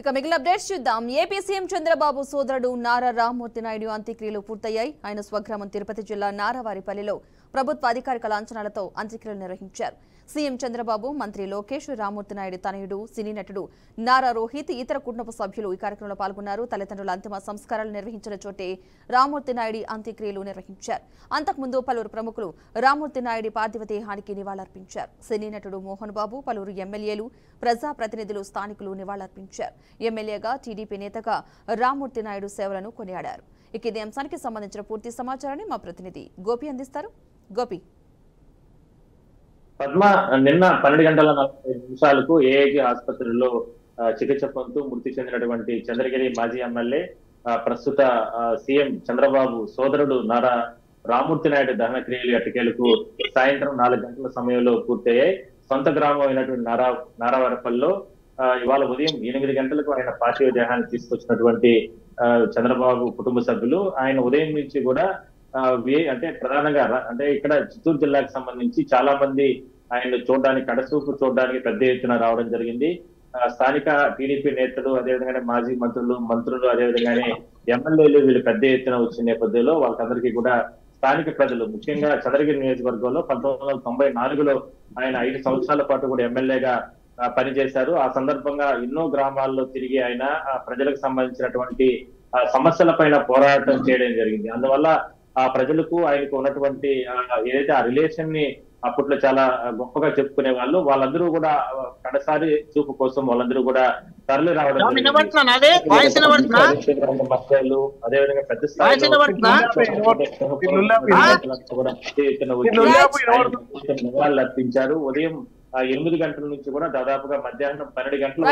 ఇక మిగిలిన అప్డేట్స్ చూద్దాం. ఏపీ సీఎం చంద్రబాబు సోదరుడు నారా రామ్మూర్తి నాయుడు అంత్యక్రియలు పూర్తయ్యాయి. ఆయన స్వగ్రామం తిరుపతి జిల్లా నారావారిపల్లిలో ప్రభుత్వ అధికారిక లాంఛనాలతో అంత్యక్రియలు నిర్వహించారు. సీఎం చంద్రబాబు, మంత్రి లోకేష్, రామ్మూర్తి నాయుడు తనయుడు, సినీ నటుడు నారా రోహిత్, ఇతర కుటుంబ సభ్యులు ఈ కార్యక్రమంలో పాల్గొన్నారు. తల్లిదండ్రుల అంతిమ సంస్కారాలు నిర్వహించిన చోటే రామ్మూర్తి నాయుడు అంత్యక్రియలు నిర్వహించారు. అంతకుముందు పలువురు ప్రముఖులు రామ్మూర్తి నాయుడి పార్థివ దేహానికి నివాళులర్పించారు. సినీ నటుడు మోహన్ బాబు, పలువురు ఎమ్మెల్యేలు, ప్రజాప్రతినిధులు, స్థానికులు నివాళులర్పించారు. ఎమ్మెల్యేగా, టీడీపీ నేతగా రామ్మూర్తి నాయుడు సేవలను కొనియాడారు. ఇక ఇదే అంశానికి సంబంధించిన పూర్తి సమాచారాన్ని మా ప్రతినిధి గోపి అందిస్తారు. గోపి, పద్మ నిన్న 12 గంటల 40 నిమిషాలకు ఏఐజీ ఆసుపత్రిలో చికిత్స పొందుతూ మృతి చెందినటువంటి చంద్రగిరి మాజీ ఎమ్మెల్యే, ప్రస్తుత సీఎం చంద్రబాబు సోదరుడు నారా రామ్మూర్తి నాయుడు దహన క్రియలు ఎట్టకేలకు సాయంత్రం 4 గంటల సమయంలో పూర్తయ్యాయి. సొంత గ్రామం అయినటువంటి నారావారిపల్లిలో ఇవాళ ఉదయం 8 గంటలకు ఆయన పార్థివ దేహాన్ని తీసుకొచ్చినటువంటి చంద్రబాబు కుటుంబ సభ్యులు ఆయన ఉదయం నుంచి కూడా అంటే ప్రధానంగా అంటే ఇక్కడ చిత్తూరు జిల్లాకు సంబంధించి చాలా మంది ఆయన చూడడానికి, కడసూపు చూడడానికి పెద్ద ఎత్తున రావడం జరిగింది. స్థానిక టీడీపీ నేతలు, అదేవిధంగానే మాజీ మంత్రులు అదేవిధంగానే ఎమ్మెల్యేలు వీళ్ళు పెద్ద ఎత్తున వచ్చిన నేపథ్యంలో వాళ్ళందరికీ కూడా స్థానిక ప్రజలు, ముఖ్యంగా చంద్రగిరి నియోజకవర్గంలో 1994లో ఆయన 5 సంవత్సరాల పాటు కూడా ఎమ్మెల్యేగా పనిచేశారు. ఆ సందర్భంగా ఎన్నో గ్రామాల్లో తిరిగి ఆయన ప్రజలకు సంబంధించినటువంటి సమస్యల పైన పోరాటం చేయడం జరిగింది. అందువల్ల ఆ ప్రజలకు ఆయనకు ఉన్నటువంటి ఏదైతే ఆ రిలేషన్ ని అప్పట్లో చాలా గొప్పగా చెప్పుకునే వాళ్ళందరూ కూడా కడసారి చూపు కోసం వాళ్ళందరూ కూడా తరలి రావడం, అదేవిధంగా పెద్ద స్థాయిలో నివాళులు అర్పించారు. ఉదయం 8 గంటల నుంచి కూడా దాదాపుగా మధ్యాహ్నం 12 గంటల